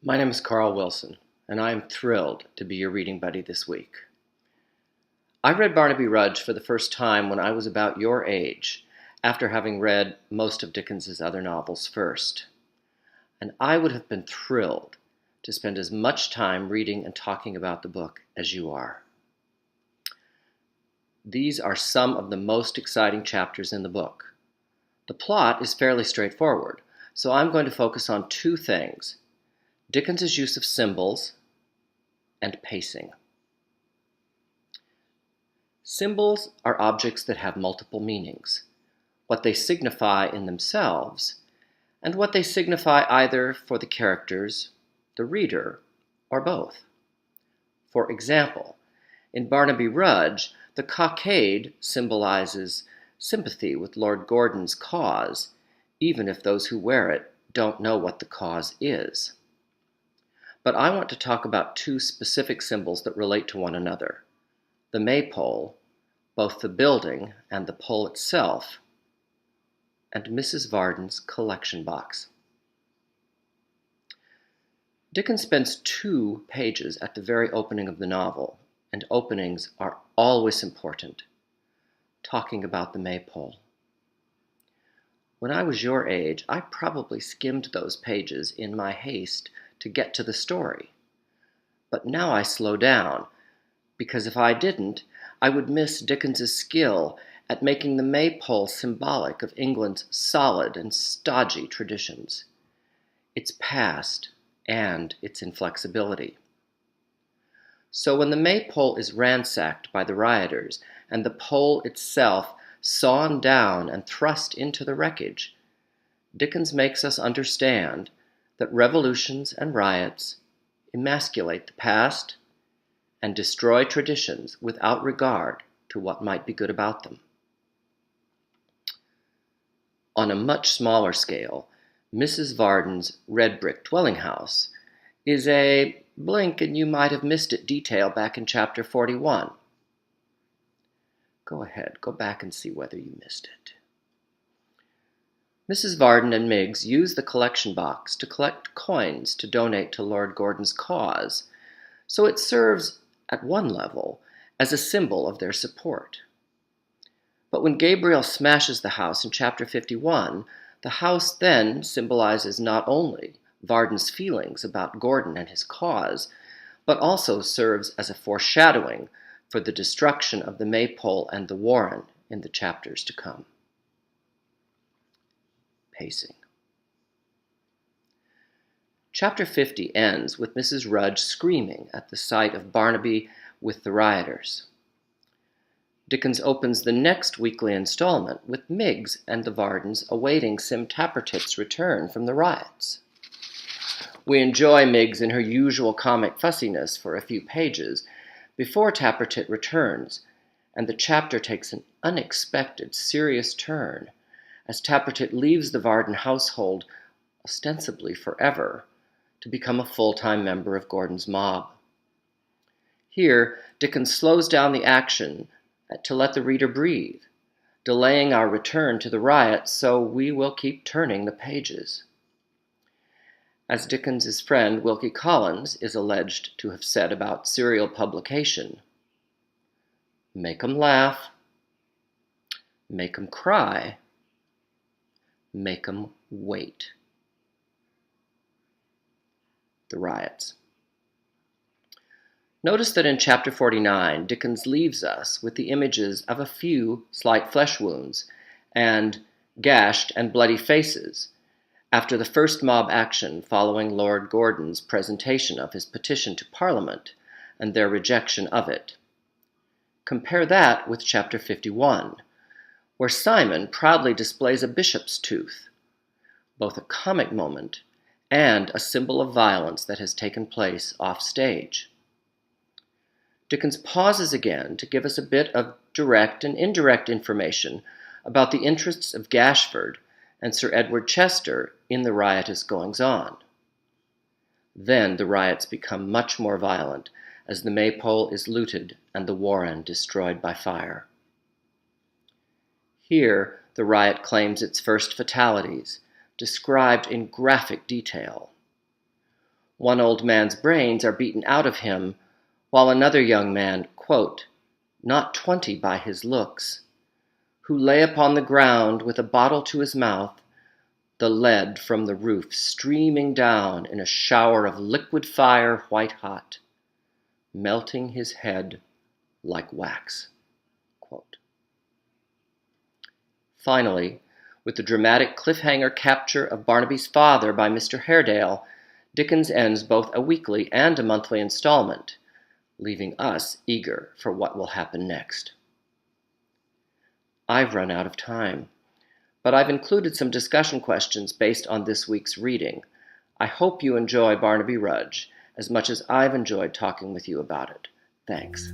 My name is Carl Wilson, and I am thrilled to be your reading buddy this week. I read Barnaby Rudge for the first time when I was about your age, after having read most of Dickens's other novels first. And I would have been thrilled to spend as much time reading and talking about the book as you are. These are some of the most exciting chapters in the book. The plot is fairly straightforward, so I'm going to focus on two things: Dickens's use of symbols and pacing. Symbols are objects that have multiple meanings, what they signify in themselves, and what they signify either for the characters, the reader, or both. For example, in Barnaby Rudge, the cockade symbolizes sympathy with Lord Gordon's cause, even if those who wear it don't know what the cause is. But I want to talk about two specific symbols that relate to one another: the maypole, both the building and the pole itself, and Mrs. Varden's collection box. Dickens spends 2 pages at the very opening of the novel, and openings are always important, talking about the maypole. When I was your age, I probably skimmed those pages in my haste to get to the story. But now I slow down, because if I didn't, I would miss Dickens's skill at making the maypole symbolic of England's solid and stodgy traditions, its past and its inflexibility. So when the maypole is ransacked by the rioters and the pole itself sawn down and thrust into the wreckage, Dickens makes us understand that revolutions and riots emasculate the past and destroy traditions without regard to what might be good about them. On a much smaller scale, Mrs. Varden's red brick dwelling house is a blink and you might have missed it detail back in chapter 41. Go ahead, go back and see whether you missed it. Mrs. Varden and Miggs use the collection box to collect coins to donate to Lord Gordon's cause, so it serves, at one level, as a symbol of their support. But when Gabriel smashes the house in chapter 51, the house then symbolizes not only Varden's feelings about Gordon and his cause, but also serves as a foreshadowing for the destruction of the maypole and the warren in the chapters to come. Pacing. Chapter 50 ends with Mrs. Rudge screaming at the sight of Barnaby with the rioters. Dickens opens the next weekly installment with Miggs and the Vardens awaiting Sim Tappertit's return from the riots. We enjoy Miggs in her usual comic fussiness for a few pages before Tappertit returns, and the chapter takes an unexpected, serious turn as Tappertit leaves the Varden household, ostensibly forever, to become a full-time member of Gordon's mob. Here, Dickens slows down the action to let the reader breathe, delaying our return to the riot so we will keep turning the pages. As Dickens's friend Wilkie Collins is alleged to have said about serial publication, make 'em laugh, make 'em cry, make 'em wait. The riots. Notice that in chapter 49, Dickens leaves us with the images of a few slight flesh wounds and gashed and bloody faces after the first mob action following Lord Gordon's presentation of his petition to Parliament and their rejection of it. Compare that with chapter 51, where Simon proudly displays a bishop's tooth, both a comic moment and a symbol of violence that has taken place off stage. Dickens pauses again to give us a bit of direct and indirect information about the interests of Gashford and Sir Edward Chester in the riotous goings-on. Then the riots become much more violent as the maypole is looted and the warren destroyed by fire. Here, the riot claims its first fatalities, described in graphic detail. One old man's brains are beaten out of him, while another young man, quote, not 20 by his looks, who lay upon the ground with a bottle to his mouth, the lead from the roof streaming down in a shower of liquid fire white hot, melting his head like wax. Quote. Finally, with the dramatic cliffhanger capture of Barnaby's father by Mr. Haredale, Dickens ends both a weekly and a monthly installment, leaving us eager for what will happen next. I've run out of time, but I've included some discussion questions based on this week's reading. I hope you enjoy Barnaby Rudge as much as I've enjoyed talking with you about it. Thanks.